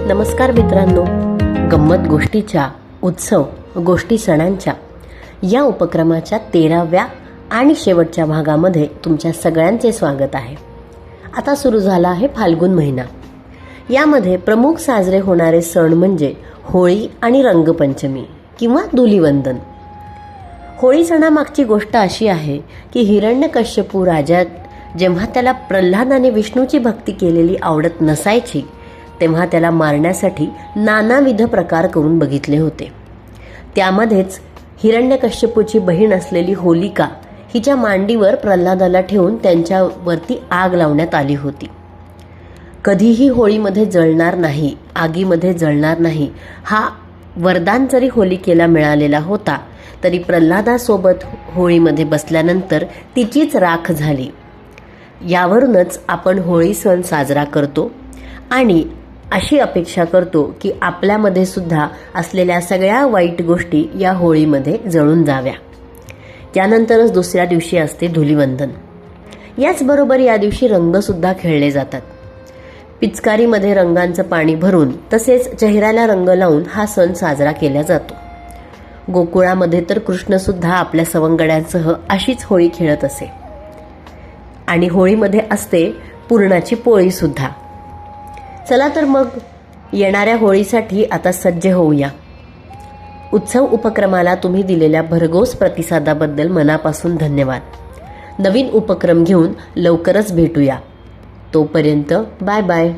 नमस्कार मित्रांनो, गंमत गोष्टीच्या उत्सव गोष्टी सणांच्या या उपक्रमाच्या 13व्या आणि शेवटच्या भागामध्ये तुमच्या सगळ्यांचे स्वागत आहे. आता सुरू झाला आहे फाल्गुन महिना. यामध्ये प्रमुख साजरे होणारे सण म्हणजे होळी आणि रंगपंचमी किंवा धुलिवंदन. होळी सणामागची गोष्ट अशी आहे की हिरण्यकश्यपू राजा जेव्हा त्याला प्रल्हादाने विष्णूची भक्ती केलेली आवडत नसायची तेव्हा त्याला मारण्यासाठी नानाविध प्रकार करून बघितले होते. त्यामध्येच हिरण्यकश्यपूची बहीण असलेली होलिका हिच्या मांडीवर प्रल्हादाला ठेवून त्यांच्यावरती आग लावण्यात आली होती. कधीही होळीमध्ये जळणार नाही, आगीमध्ये जळणार नाही हा वरदान जरी होलिकेला मिळालेला होता तरी प्रल्हादासोबत होळीमध्ये बसल्यानंतर तिचीच राख झाली. यावरूनच आपण होळी सण साजरा करतो आणि अशी अपेक्षा करतो की आपल्यामध्ये सुद्धा असलेल्या सगळ्या वाईट गोष्टी या होळीमध्ये जळून जाव्या. त्यानंतरच दुसऱ्या दिवशी असते धुलिवंदन. याचबरोबर या दिवशी रंगसुद्धा खेळले जातात. पिचकारीमध्ये रंगांचं पाणी भरून तसेच चेहऱ्याला रंग लावून हा सण साजरा केला जातो. गोकुळामध्ये तर कृष्णसुद्धा आपल्या सवंगड्यांसह अशीच होळी खेळत असे. आणि होळीमध्ये असते पुरणाची पोळी सुद्धा. चला तर मग येणाऱ्या होळीसाठी आता सज्ज होऊया. उत्सव उपक्रमाला तुम्ही दिलेल्या भरघोस प्रतिसादाबद्दल मनापासून धन्यवाद. नवीन उपक्रम घेऊन लवकरच भेटूया. तोपर्यंत बाय बाय.